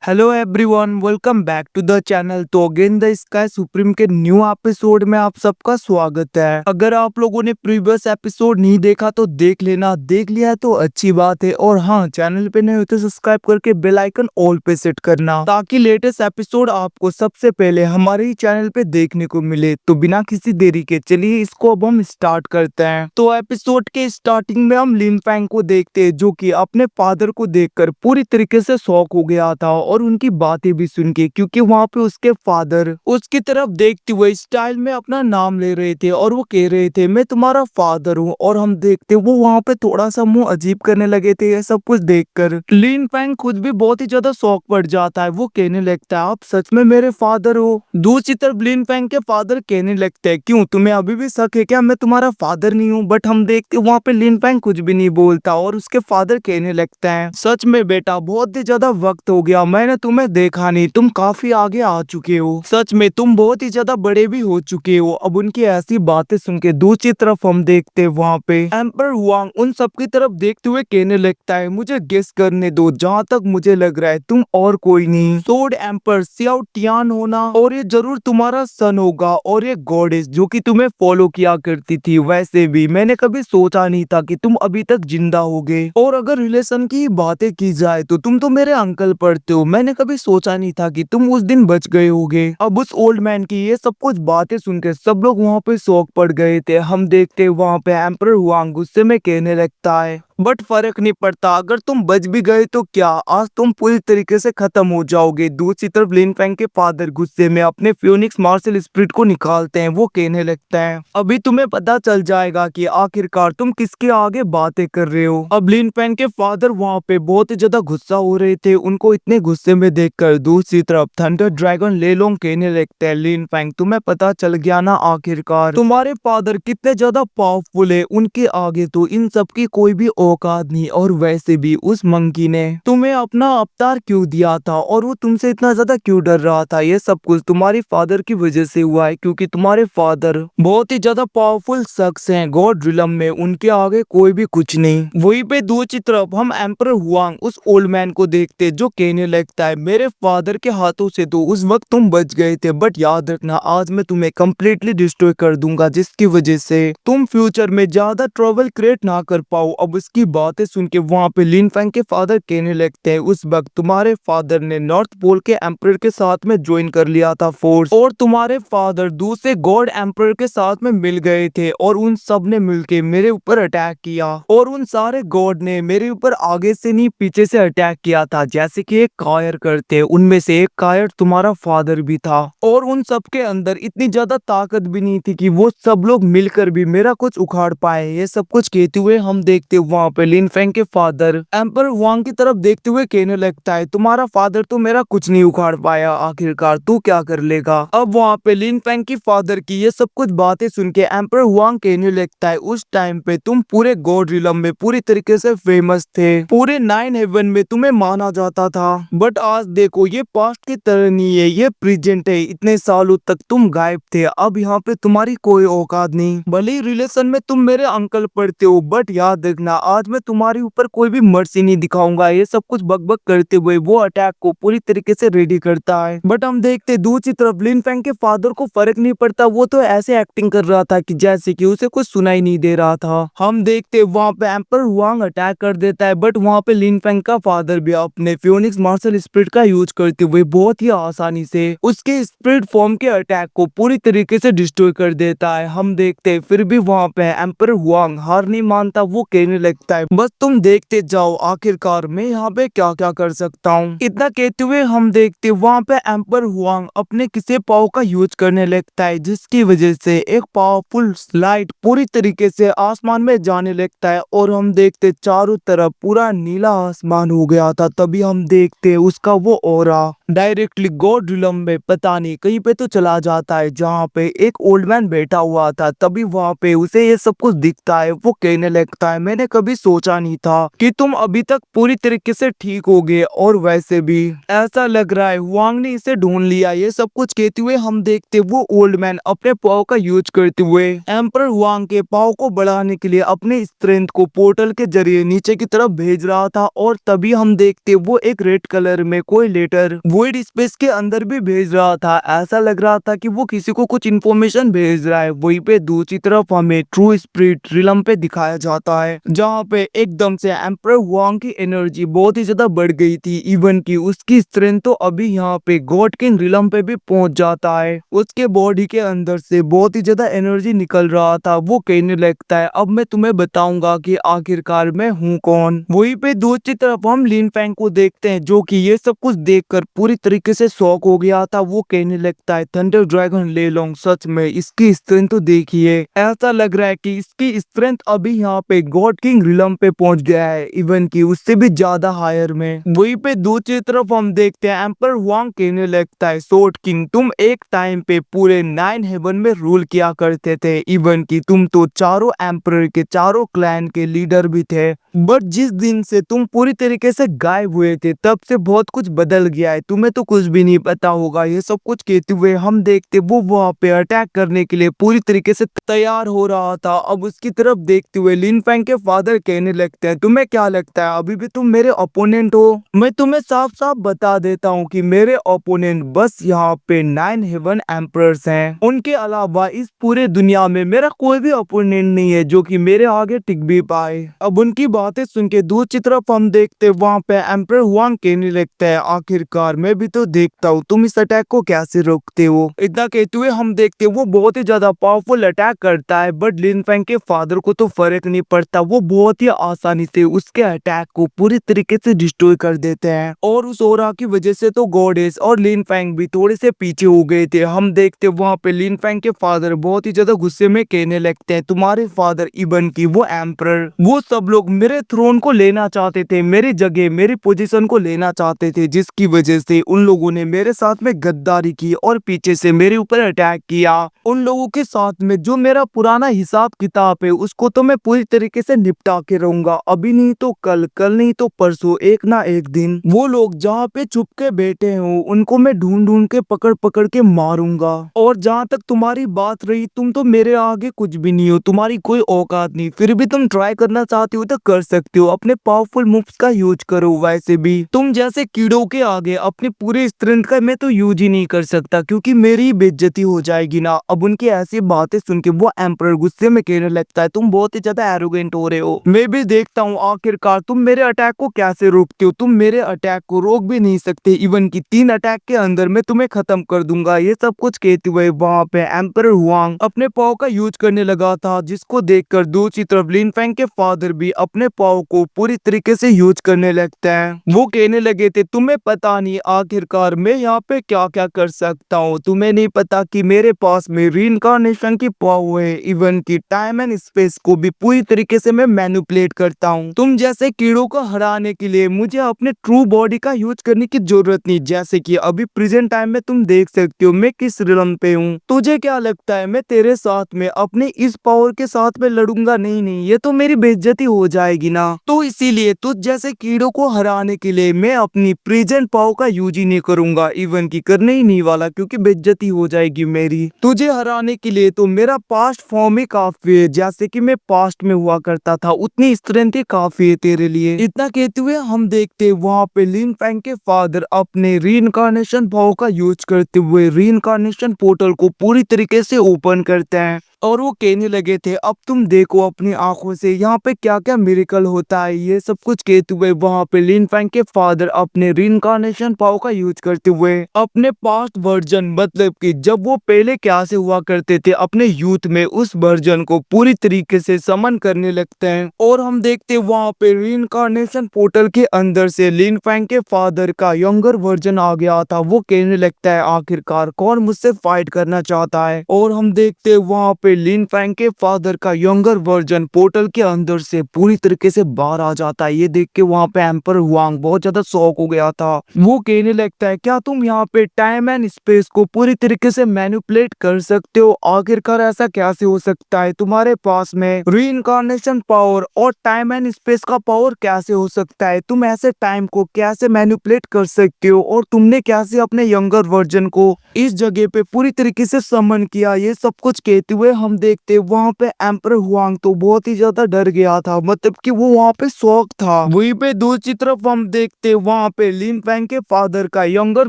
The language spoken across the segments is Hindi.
Hello everyone, welcome back to the channel. तो अगेन द स्काई सुप्रीम के न्यू एपिसोड में आप सबका स्वागत है। अगर आप लोगों ने प्रीवियस एपिसोड नहीं देखा तो देख लेना, देख लिया है तो अच्छी बात है। और हाँ, चैनल पे नए हो तो सब्सक्राइब करके बेल आइकन ऑल पे सेट करना, ताकि लेटेस्ट एपिसोड आपको सबसे पहले हमारे ही चैनल पे देखने को मिले। तो बिना किसी देरी के चलिए इसको अब हम स्टार्ट करते हैं। तो एपिसोड के स्टार्टिंग में हम लिन फैंग को देखते हैं, जो कि अपने फादर को देखकर पूरी तरीके से शॉक हो गया था और उनकी बातें भी सुन के, क्योंकि वहाँ पे उसके फादर उसकी तरफ देखते हुए स्टाइल में अपना नाम ले रहे थे और वो कह रहे थे मैं तुम्हारा फादर हूँ। और हम देखते वो वहाँ पे थोड़ा सा मुंह अजीब करने लगे थे। ये सब कुछ देखकर लिन फैंग खुद भी बहुत ही ज्यादा शौक पड़ जाता है। वो कहने लगता है आप सच में मेरे फादर हो। दूसरी तरफ लिन फैंग के फादर कहने लगते हैं क्यों, तुम्हें अभी भी शक है क्या मैं तुम्हारा फादर नहीं हूँ? बट हम देखते वहाँ पे लिन फैंग कुछ भी नहीं बोलता और उसके फादर कहने लगता है सच में बेटा बहुत ही ज्यादा वक्त हो गया, मैंने तुम्हें देखा नहीं, तुम काफी आगे आ चुके हो, सच में तुम बहुत ही ज्यादा बड़े भी हो चुके हो। अब उनकी ऐसी बातें सुन के दूसरी तरफ हम देखते वहाँ पे एम्पर हुआंग उन सबकी तरफ देखते हुए कहने लगता है मुझे गेस करने दो, जहाँ तक मुझे लग रहा है तुम और कोई नहीं सोर्ड एम्पर सियाओ टियान होना, और ये जरूर तुम्हारा सन होगा और ये गॉडेस जो कि तुम्हें फॉलो किया करती थी। वैसे भी मैंने कभी सोचा नहीं था कि तुम अभी तक जिंदा होगे, और अगर रिलेशन की बातें की जाए तो तुम तो मेरे अंकल पड़ते हो, मैंने कभी सोचा नहीं था कि तुम उस दिन बच गए होगे। अब उस ओल्ड मैन की ये सब कुछ बातें सुनकर सब लोग वहाँ पे शौक पड़ गए थे। हम देखते वहाँ पे एम्परर हुआंग गुस्से में कहने लगता है बट फर्क नहीं पड़ता, अगर तुम बच भी गए तो क्या, आज तुम पूरी तरीके से खत्म हो जाओगे। दूसरी तरफ लिन फैंग के फादर गुस्से में अपने फ्यूनिक्स मार्शल स्पिरिट को निकालते हैं। वो कहने लगता है अभी तुम्हें पता चल जाएगा कि आखिरकार तुम किसके आगे बातें कर रहे हो। अब लिन फैंग के फादर वहाँ पे बहुत ही ज्यादा गुस्सा हो रहे थे उनको इतने गुस्से में देखकर। दूसरी तरफ थंडर ड्रैगन लेलोंग कहने लगते हैं लिन फैंग तुम्हें पता चल गया ना आखिरकार तुम्हारे फादर कितने ज्यादा पावरफुल है, उनके आगे तो इन सब की कोई भी औकात नहीं। और वैसे भी उस मंकी ने तुम्हें अपना अवतार क्यों दिया था और वो तुमसे इतना ज्यादा क्यों डर रहा था, ये सब कुछ तुम्हारे फादर की वजह से हुआ है, क्योंकि तुम्हारे फादर बहुत ही ज्यादा पावरफुल शख्स हैं गॉड रिलम में, उनके आगे कोई भी कुछ नहीं। वहीं पे दूसरी तरफ हम एम्परर हुआंग उस ओल्ड मैन को देखते जो कहने लगता है मेरे फादर के हाथों से तो उस वक्त तुम बच गए थे, बट याद रखना आज मैं तुम्हें कम्प्लीटली डिस्ट्रॉय कर दूंगा, जिसकी वजह से तुम फ्यूचर में ज्यादा ट्रबल क्रिएट ना कर पाओ। अब उसकी बातें सुन के वहाँ पे लिन फैंग के फादर कहने लगते हैं उस वक्त तुम्हारे फादर ने नॉर्थ पोल के एम्परर के साथ में ज्वाइन कर लिया था फोर्स, और तुम्हारे फादर दूसरे गॉड एम्परर के साथ में मिल गए थे और उन सब ने मिलके मेरे ऊपर अटैक किया, और उन सारे गॉड ने मेरे ऊपर आगे से नहीं पीछे से अटैक किया था जैसे कि एक कायर करते। उनमें से एक कायर तुम्हारा फादर भी था, और उन सब के अंदर इतनी ज्यादा ताकत भी नहीं थी कि वो सब लोग मिलकर भी मेरा कुछ उखाड़ पाए। ये सब कुछ कहते हुए हम देखते वहाँ पे लिन फैंग के फादर एम्पर हुआंग की तरफ देखते हुए कहने लगता है तुम्हारा फादर तो मेरा कुछ नहीं उखाड़ पाया, आखिरकार तू क्या कर लेगा। अब वहाँ पे लिन फैंग की फादर की ये सब कुछ बातें सुन के एम्पर हुआंग कहने लगता है उस टाइम पे तुम पूरे गॉड रिलम में पूरी तरीके से फेमस थे, पूरे 9 हेवन में तुम्हें माना जाता था, बट आज देखो ये पास्ट की तरह नहीं है, ये प्रेजेंट है। इतने सालों तक तुम गायब थे, अब यहाँ पे तुम्हारी कोई औकात नहीं। भले ही रिलेशन में तुम मेरे अंकल पढ़ते हो, बट याद रखना आज मैं तुम्हारे ऊपर कोई भी मर्जी नहीं दिखाऊंगा। ये सब कुछ बकबक करते हुए वो अटैक को पूरी तरीके से रेडी करता है। बट हम देखते दूसरी तरफ लिन फैंग के फादर को फर्क नहीं पड़ता, वो तो ऐसे एक्टिंग कर रहा था कि जैसे कि उसे कुछ सुनाई नहीं दे रहा था। हम देखते वहाँ पे एम्पर हुआंग अटैक कर देता है, बट वहाँ पे लिन फैंग का फादर भी अपने फ्यूनिक्स मार्शल स्पिरिट का यूज करते हुए बहुत ही आसानी से उसके स्पिरिट फॉर्म के अटैक को पूरी तरीके से डिस्ट्रॉय कर देता है। हम देखते फिर भी वहाँ पे एम्पर हुआंग हार नहीं मानता, वो कहने लगता है बस तुम देखते जाओ आखिरकार मैं यहाँ पे क्या क्या कर सकता हूँ। इतना कहते हुए हम देखते वहाँ पे एम्पर हुआंग अपने किसी पाव का यूज करने लगता है, जिसकी वजह से एक पावरफुल लाइट पूरी तरीके से आसमान में जाने लगता है, और हम देखते चारों तरफ पूरा नीला आसमान हो गया था। तभी हम देखते उसका वो ऑरा डायरेक्टली गॉड रिलम में पता नहीं कहीं पे तो चला जाता है, जहाँ पे एक ओल्ड मैन बैठा हुआ था। तभी वहाँ पे उसे ये सब कुछ दिखता है, वो कहने लगता है मैंने कभी कभी सोचा नहीं था कि तुम अभी तक पूरी तरीके से ठीक होगे। और वैसे भी ऐसा लग रहा है वांग ने इसे ढूंढ लिया। ये सब कुछ कहते हुए हम देखते वो ओल्ड मैन अपने पाव का यूज करते हुए एम्पर वांग के पाव को बढ़ाने के लिए अपने स्ट्रेंथ को पोर्टल के जरिए नीचे की तरफ भेज रहा था। और तभी हम देखते वो एक रेड कलर में कोई लेटर वॉइड स्पेस के अंदर भी भेज रहा था। ऐसा लग रहा था कि वो किसी को कुछ इन्फॉर्मेशन भेज रहा है। वहीं पे दूसरी तरफ हमें ट्रू स्पिरिट रिलम पे दिखाया जाता है, जहाँ पे एकदम से एम्पर वांग की एनर्जी बहुत ही ज्यादा बढ़ गई थी। इवन की उसकी स्ट्रेंथ तो अभी यहाँ पे गॉड किंग रिलम पे भी पहुंच जाता है। उसके बॉडी के अंदर से बहुत ही ज्यादा एनर्जी निकल रहा था। वो कहने लगता है अब मैं तुम्हें बताऊंगा कि आखिरकार मैं हूँ कौन। वहीं पे दूसरी तरफ हम लिन फैंग को देखते हैं, जो कि ये सब कुछ देखकर पूरी तरीके से शॉक हो गया था। वो कहने लगता है थंडर ड्रैगन ले लोंग, सच में इसकी स्ट्रेंथ तो देखिए। ऐसा लग रहा है कि इसकी स्ट्रेंथ अभी यहाँ पे गॉड किंग रिलम पे पहुंच गया है, इवन की उससे भी ज्यादा हायर में। वहीं पे दूसरी तरफ हम देखते हैं एम्पर वांग कहने लगता है सोर्ड किंग, तुम एक टाइम पे पूरे 9 हेवन में रूल किया करते थे। इवन की तुम तो चारों एम्पर के चारों क्लैन के लीडर भी थे। बट जिस दिन से तुम पूरी तरीके से गायब हुए थे तब से बहुत कुछ बदल गया है, तुम्हें तो कुछ भी नहीं पता होगा। ये सब कुछ कहते हुए हम देखते वो वहाँ पे अटैक करने के लिए पूरी तरीके से तैयार हो रहा था। अब उसकी तरफ देखते हुए लिन फैंग के फादर कहने लगते हैं तुम्हें क्या लगता है अभी भी तुम मेरे ओपोनेंट हो? मैं तुम्हें साफ साफ बता देता हूँ कि मेरे ओपोनेंट बस यहाँ पे 9 हेवन एम्परर्स हैं। उनके अलावा इस पूरे दुनिया में मेरा कोई भी ओपोनेंट नहीं है जो कि मेरे आगे टिक भी पाए। अब उनकी बातें सुन के दूसरी तरफ हम देखते वहाँ पे एम्पर वांग कहने लगता है आखिरकार मैं भी तो देखता हूँ तुम इस अटैक को कैसे रोकते हो। इतना कहते हुए हम देखते वो बहुत ही ज्यादा पावरफुल अटैक करता है, बट लिन फैंग के फादर को तो फर्क नहीं पड़ता। वो बहुत ही आसानी से उसके अटैक को पूरी तरीके से डिस्ट्रॉय कर देते हैं। और उस ओरा की वजह से तो गॉडेस और लिन फैंग भी थोड़े से पीछे हो गए थे। हम देखते वहाँ पे लिन फैंग के फादर बहुत ही ज्यादा गुस्से में कहने लगते हैं तुम्हारे फादर इवन की वो एम्परर वो सब लोग मेरे थ्रोन को लेना चाहते थे, मेरी जगह मेरी पोजीशन को लेना चाहते थे, जिसकी वजह से उन लोगों ने मेरे साथ में गद्दारी की और पीछे से मेरे ऊपर अटैक किया। उन लोगों के साथ में जो मेरा पुराना हिसाब किताब है उसको तो मैं पूरी तरीके से निपटा के रहूंगा, अभी नहीं तो कल, कल नहीं तो परसों, एक ना एक दिन वो लोग जहाँ पे छुप के बैठे हो उनको मैं ढूंढ ढूंढ के पकड़ पकड़ के मारूंगा। और जहाँ तक तुम्हारी बात रही तुम तो मेरे आगे कुछ भी नहीं हो, तुम्हारी कोई औकात नहीं, फिर भी तुम ट्राई करना चाहती हो तो कर सकते हो, अपने पावरफुल मूव्स का यूज करो। वैसे भी तुम जैसे कीड़ों के आगे अपनी पूरी स्ट्रेंथ का मैं तो यूज ही नहीं कर सकता क्योंकि मेरी बेइज्जती हो जाएगी ना। अब उनकी ऐसी बातें सुन के वो एम्परर गुस्से में कहने लगता है तुम बहुत ही ज्यादा एरोगेंट हो रहे हो, मैं भी देखता हूँ आखिरकार तुम मेरे अटैक को कैसे रोकते हो। तुम मेरे अटैक को रोक भी नहीं सकते, इवन की 3 अटैक के अंदर मैं तुम्हें खत्म कर दूंगा। ये सब कुछ कहते हुए वहाँ पे एम्परर वांग अपने पाव का यूज करने लगा था, जिसको देखकर दूसरी तरफ लिन फैंग के फादर भी अपने पाव को पूरी तरीके से यूज करने लगते हैं। वो कहने लगे थे तुम्हें पता नहीं आखिरकार मैं यहाँ पे क्या क्या कर सकता हूँ, तुम्हें नहीं पता कि मेरे पास में रीइंकार्नेशन की पावर है, इवन की टाइम एंड स्पेस को भी पूरी तरीके से मैं मैनिपुलेट करता हूँ। तुम जैसे कीड़ों को हराने के लिए मुझे अपने ट्रू बॉडी का यूज करने की जरूरत नहीं, जैसे कि अभी प्रेजेंट टाइम में तुम देख सकते हो मैं किस रिलम पे हूँ। तुझे क्या लगता है मैं तेरे साथ में अपने इस पावर के साथ में लड़ूंगा? नहीं नहीं, ये तो मेरी बेइज्जती हो जाएगी ना। तो इसीलिए तुझ जैसे कीड़ों को हराने के लिए मैं अपनी प्रेजेंट पावर का यूज ही नहीं करूंगा, इवन की करने ही नहीं वाला, क्योंकि बेइज्जती हो जाएगी मेरी। तुझे हराने के लिए तो मेरा पास्ट फॉर्म ही काफी है, जैसे कि मैं पास्ट में हुआ करता था उतनी स्ट्रेंथ ही काफी है तेरे लिए। इतना कहते हुए हम देखते वहाँ पे लिन फैंग के फादर अपने रीइंकार्नेशन पावर का यूज करते हुए रीइंकार्नेशन पोर्टल को पूरी तरीके से ओपन करते हैं। और वो कहने लगे थे अब तुम देखो अपनी आंखों से यहाँ पे क्या क्या मिरेकल होता है। ये सब कुछ कहते हुए वहाँ पे लिन फैंग के फादर अपने रीइंकार्नेशन पावर का यूज करते हुए अपने पास्ट वर्जन, मतलब कि जब वो पहले क्या से हुआ करते थे अपने यूथ में, उस वर्जन को पूरी तरीके से समन करने लगते हैं। और हम देखते वहाँ पे रीइंकार्नेशन पोर्टल के अंदर से लिन फैंग के फादर का यंगर वर्जन आ गया था। वो कहने लगता है आखिरकार कौन मुझसे फाइट करना चाहता है। और हम देखते वहाँ पे पे लिन फैंग के फादर का यंगर वर्जन पोर्टल के अंदर से पूरी तरीके से बाहर आ जाता है। ये देख के वहाँ पे एम्पर हुआंग बहुत ज्यादा शॉक हो गया था। वो कहने लगता है, क्या तुम यहाँ पे टाइम एंड स्पेस को पूरी तरीके से मैनिपुलेट कर सकते हो? आखिरकार ऐसा कैसे हो सकता है? तुम्हारे पास में रीइंकार्नेशन पावर और टाइम एंड स्पेस का पावर कैसे हो सकता है? तुम ऐसे टाइम को कैसे मैनिपुलेट कर सकते हो? और तुमने कैसे अपने यंगर वर्जन को इस जगह पे पूरी तरीके से समन किया? ये सब कुछ कहते हुए हम देखते वहां पे एम्पर हुआंग तो बहुत ही ज्यादा डर गया था, मतलब कि वो वहां पे शौक था। वहीं पे दूसरी तरफ हम देखते वहां पे लिन फैंग के फादर का यंगर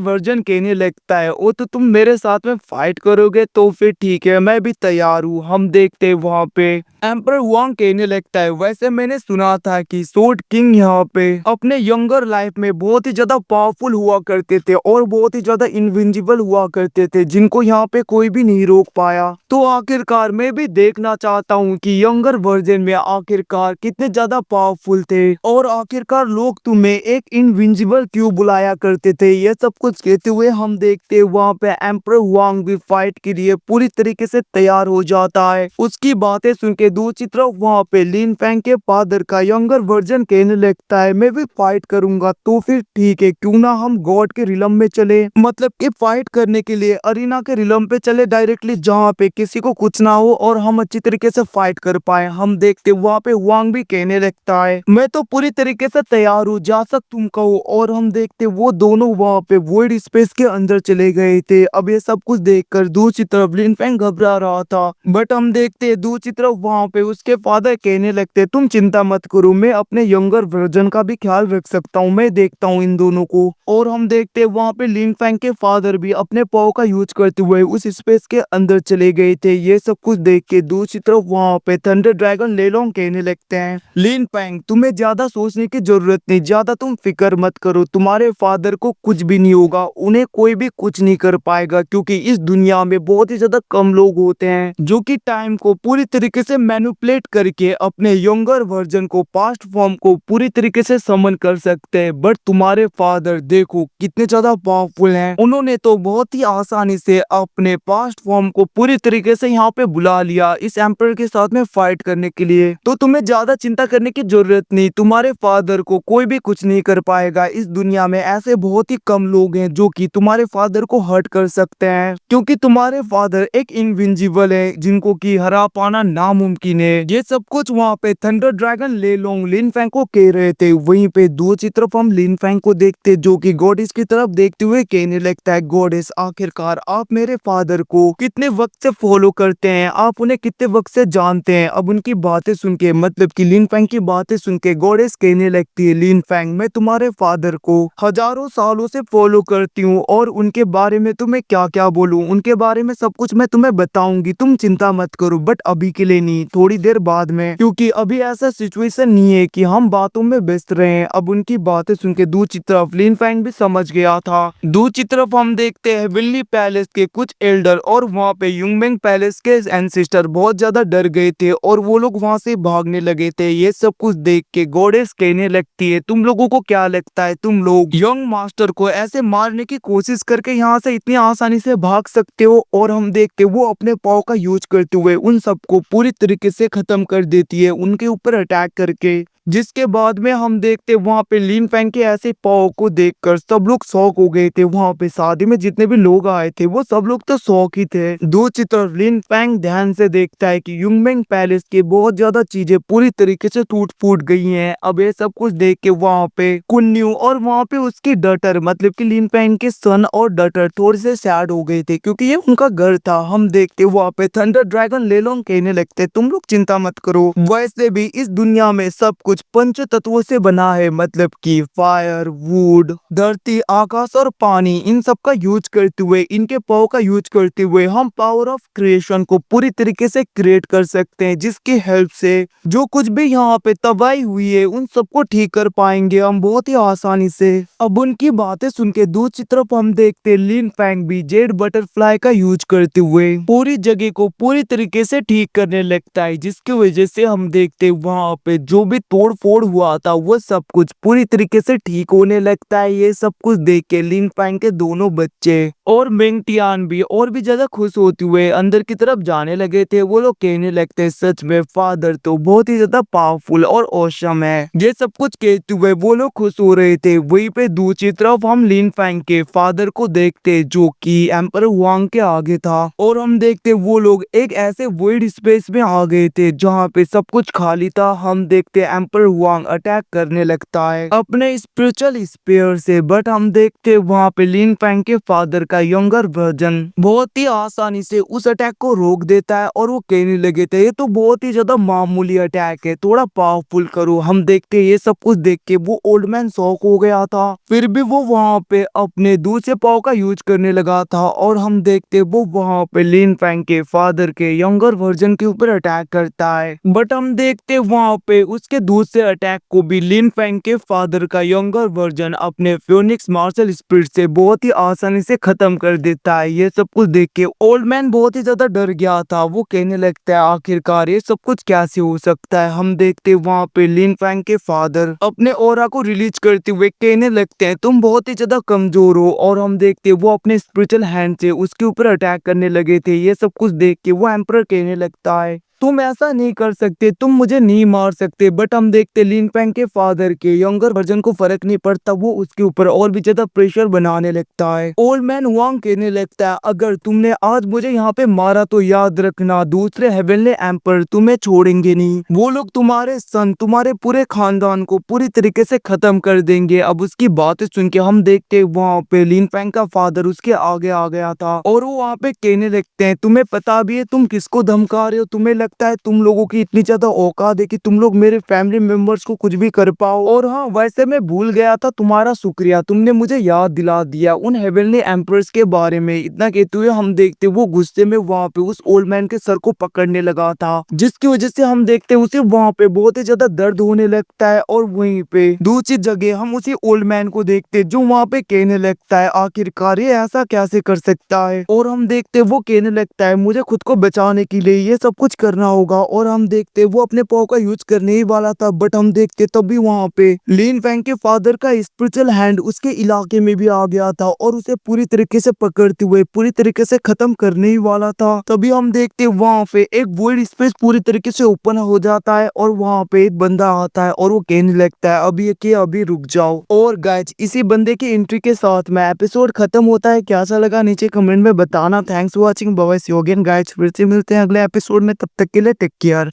वर्जन कहने लगता है, ओ तो तुम मेरे साथ में फाइट करोगे तो फिर ठीक है, मैं भी तैयार हूँ। हम देखते वहां पे एम्पर हुआंग कहने लगता है, वैसे मैंने सुना था कि सोर्ड किंग यहाँ पे अपने यंगर लाइफ में बहुत ही ज्यादा पावरफुल हुआ करते थे और बहुत ही ज्यादा इनविंजिबल हुआ करते थे, जिनको यहाँ पे कोई भी नहीं रोक पाया। तो आखिरकार मैं भी देखना चाहता हूँ कि यंगर वर्जन में आखिरकार कितने ज्यादा पावरफुल थे और आखिरकार लोग तुम्हें एक इनविंजिबल क्यों बुलाया करते थे। ये सब कुछ कहते हुए हम देखते वहाँ पे एम्पर हुआंग भी फाइट के लिए पूरी तरीके से तैयार हो जाता है। उसकी बातें सुन के दूसरी तरफ वहाँ पे लिन फैंग के फादर का यंगर वर्जन कहने लगता है, मैं भी फाइट करूंगा तो फिर ठीक है, क्यों ना हम गॉड के रिलम में चले, मतलब कि फाइट करने के लिए अरीना के रिलम पे चले डायरेक्टली, जहाँ पे किसी को कुछ ना हो और हम अच्छी तरीके से फाइट कर पाए। हम देखते वहाँ पे हुआंग भी कहने लगता है, मैं तो पूरी तरीके से तैयार हूँ, जा सक तुम कहो। और हम देखते वो दोनों वहाँ पे वॉइड स्पेस के अंदर चले गए थे। अब ये सब कुछ देखकर दूसरी तरफ लिन फैंग घबरा रहा था, बट हम देखते दूसरी तरफ वहाँ पे उसके फादर कहने लगते, तुम चिंता मत करो, मैं अपने यंगर वर्जन का भी ख्याल रख सकता हूँ, मैं देखता हूँ इन दोनों को। और हम देखते वहाँ पे लिन फैंग के फादर भी अपने पाव का यूज करते हुए उस स्पेस के अंदर चले गए थे। ये सब कुछ देख के दूसरी तरफ वहाँ पे थंडर ड्रैगन लेलोंग कहने लगते हैं, लिन फैंग तुम्हें ज्यादा सोचने की जरूरत नहीं, ज्यादा तुम फिक्र मत करो, तुम्हारे फादर को कुछ भी नहीं होगा, उन्हें कोई भी कुछ नहीं कर पाएगा, क्योंकि इस दुनिया में बहुत ही ज्यादा कम लोग होते हैं जो कि टाइम को पूरी तरीके से मैनिपुलेट करके अपने यंगर वर्जन को, पास्ट फॉर्म को पूरी तरीके से समन कर सकते हैं। बट तुम्हारे फादर देखो कितने ज्यादा पावरफुल हैं, उन्होंने तो बहुत ही आसानी से अपने पास्ट फॉर्म को पूरी तरीके से यहाँ पे बुला लिया इस एम्पर के साथ में फाइट करने के लिए। तो तुम्हें ज्यादा चिंता करने की जरूरत नहीं, तुम्हारे फादर को कोई भी कुछ नहीं कर पाएगा। इस दुनिया में ऐसे बहुत ही कम लोग हैं जो कि तुम्हारे फादर को हर्ट कर सकते हैं, क्योंकि तुम्हारे फादर एक इनविंजिबल है जिनको की हरा पाना नामुमकिन है। ये सब कुछ वहाँ पे थंडर ड्रैगन लेलोंग लिन फैंग को कह रहे थे। वहीं पे दूसरी तरफ हम लिन फैंग को देखते जो कि गॉडेस की तरफ देखते हुए कहने लगता है, गॉडेस आखिरकार आप मेरे फादर को कितने वक्त से फॉलो करते हैं, आप उन्हें कितने वक्त से जानते हैं? अब उनकी बातें सुन के, मतलब कि लिन फैंग की बातें सुन के गॉडेस कहने लगती है, लिन फैंग मैं तुम्हारे फादर को हजारों सालों से फॉलो करती हूँ और उनके बारे में तुम्हें क्या क्या बोलूं, उनके बारे में सब कुछ मैं तुम्हें बताऊंगी, तुम चिंता मत करो। बट अभी के लिए नहीं, थोड़ी देर बाद में, क्योंकि अभी ऐसा सिचुएशन नहीं है कि हम बातों में व्यस्त रहे। अब उनकी बातें सुन के दूसरी तरफ लिन फैंग भी समझ गया था। दूसरी तरफ हम देखते हैं विल्ली पैलेस के कुछ एल्डर और वहाँ पे युंगमेंग पैलेस के एंसेस्टर बहुत ज्यादा डर गए थे और वो लोग वहाँ से भागने लगे थे। ये सब कुछ देख के गॉडेस कहने लगती है, तुम लोगों को क्या लगता है तुम लोग यंग मास्टर को ऐसे मारने की कोशिश करके यहाँ से इतनी आसानी से भाग सकते हो? और हम देख के वो अपने पाव का यूज करते हुए उन सबको पूरी तरीके से खत्म कर देती है, उनके ऊपर अटैक करके। जिसके बाद में हम देखते वहाँ पे लिन फैंग के ऐसे पाव को देखकर सब लोग शॉक हो गए थे। वहाँ पे शादी में जितने भी लोग आए थे वो सब लोग तो शॉक ही थे। दूसरी तरफ लिन फैंग ध्यान से देखता है कि युंगमेंग पैलेस की बहुत ज्यादा चीजें पूरी तरीके से टूट फूट गई हैं। अब ये सब कुछ देख के वहाँ पे कुन्यू और वहाँ पे उसकी डटर, मतलब कि लिन फैंग के सन और डटर थोड़े से सैड हो गए थे, क्योंकि ये उनका घर था। हम देखते वहाँ पे थंडर ड्रैगन लेलोंग कहने लगते, तुम लोग चिंता मत करो, वैसे भी इस दुनिया में सब कुछ पंच तत्वों से बना है, मतलब कि फायर, वुड, धरती, आकाश और पानी, इन सब का यूज करते हुए, इनके पावर का यूज करते हुए हम पावर ऑफ क्रिएशन को पूरी तरीके से क्रिएट कर सकते हैं, जिसकी हेल्प से जो कुछ भी यहाँ पे तबाही हुई है उन सबको ठीक कर पाएंगे हम बहुत ही आसानी से। अब उनकी बातें सुन के दूसरी तरफ हम देखते लिन फैंग भी जेड बटरफ्लाई का यूज करते हुए पूरी जगह को पूरी तरीके से ठीक करने लगता है, जिसकी वजह से हम देखते वहाँ पे जो भी तोड़ फोड़ हुआ था वो सब कुछ पूरी तरीके से ठीक होने लगता है। ये सब कुछ देख के लिन फैंग के दोनों बच्चे और मेंग टियान भी और भी ज्यादा खुश होते हुए अंदर की तरफ जाने लगे थे। वो लोग कहने लगते हैं सच में फादर तो बहुत ही ज्यादा पावरफुल और औसम है। ये सब कुछ कहते हुए वो लोग खुश हो रहे थे। वहीं पे दूसरी तरफ हम लिन फैंग के फादर को देखते जो कि एम्पर हुआंग के आगे था और हम देखते वो लोग एक ऐसे वर्ल्ड स्पेस में आ गए थे जहाँ पे सब कुछ खाली था। हम देखते एम्पर हुआंग अटैक करने लगता है अपने स्पिरिचुअल स्पीयर से, बट हम देखते वहाँ पे लिन फैंग के फादर का यंगर वर्जन बहुत ही आसानी से उस अटैक को रोक देता है और वो कहने लगे थे ये तो बहुत ही ज्यादा मामूली अटैक है, थोड़ा पावरफुल करो। हम देखते ये सब कुछ देख के वो ओल्ड मैन शॉक हो गया था, फिर भी वो वहाँ पे अपने दूसरे पाव का यूज करने लगा था और हम देखते वो वहाँ पे लिन फैंग के फादर के यंगर वर्जन के ऊपर अटैक करता है। बट हम देखते वहाँ पे उसके दूसरे अटैक को भी लिन फैंग के फादर का यंगर वर्जन अपने फ्योनिक्स मार्शल स्पिरिट से बहुत ही आसानी से खत्म कर देता है। ये सब कुछ देख के ओल्ड मैन बहुत ही ज्यादा डर गया था। वो कहने लगता है आखिरकार ये सब कुछ कैसे हो सकता है। हम देखते वहाँ पे लिन फैंग के फादर अपने ऑरा को रिलीज करते हुए कहने लगते हैं तुम बहुत ही ज्यादा कमजोर हो और हम देखते वो अपने स्पिरिचुअल हैंड से उसके ऊपर अटैक करने लगे थे। ये सब कुछ देख के वो एम्परर कहने लगता है तुम ऐसा नहीं कर सकते, तुम मुझे नहीं मार सकते। बट हम देखते लिन फैंग के फादर के यंगर वर्जन को फर्क नहीं पड़ता, वो उसके ऊपर और भी ज्यादा प्रेशर बनाने लगता है। ओल्ड मैन हुआंग कहने लगता है अगर तुमने आज मुझे यहाँ पे मारा तो याद रखना दूसरे हेवनली एम्पर तुम्हें छोड़ेंगे नहीं। वो लोग तुम्हारे सन तुम्हारे पूरे खानदान को पूरी तरीके से खत्म कर देंगे। अब उसकी बातें सुन के हम देखते वहाँ पे लिन फैंग का फादर उसके आगे आ गया था और वो वहाँ पे कहने लगते हैं तुम्हें पता भी है तुम किसको धमका रहे हो, तुम्हें लगता है तुम लोगों की इतनी ज्यादा औकात है कि तुम लोग मेरे फैमिली मेंबर्स को कुछ भी कर पाओ। और हाँ वैसे मैं भूल गया था, तुम्हारा शुक्रिया, तुमने मुझे याद दिला दिया उन हेवनली एम्परर्स के बारे में। इतना कहते हुए हम देखते वो गुस्से में वहाँ पे उस ओल्ड मैन के सर को पकड़ने लगा था, जिसकी वजह से हम देखते उसे वहाँ पे बहुत ही ज्यादा दर्द होने लगता है। और वहीं पे दूसरी जगह हम उसी ओल्ड मैन को देखते जो वहाँ पे कहने लगता है आखिरकार ये ऐसा कैसे कर सकता है। और हम देखते वो कहने लगता है मुझे खुद को बचाने के लिए ये सब कुछ करना होगा। और हम देखते वो अपने पाव का यूज करने ही वाला था, बट हम देखते तभी वहाँ पे लिन फैंग के फादर का स्पिरिचुअल हैंड उसके इलाके में भी आ गया था और उसे पूरी तरीके से पकड़ते हुए पूरी तरीके से खत्म करने ही वाला था। तभी हम देखते वहाँ पे एक वॉइड स्पेस पूरी तरीके से ओपन हो जाता है और वहाँ पे एक बंदा आता है और वो कहने लगता है अभी के अभी रुक जाओ। और गाइस इसी बंदे की एंट्री के साथ में एपिसोड खत्म होता है। कैसा लगा नीचे कमेंट में बताना। Thanks for watching, bye see you again guys, फिर से मिलते हैं अगले एपिसोड में, तब तक के लिए टेक केयर।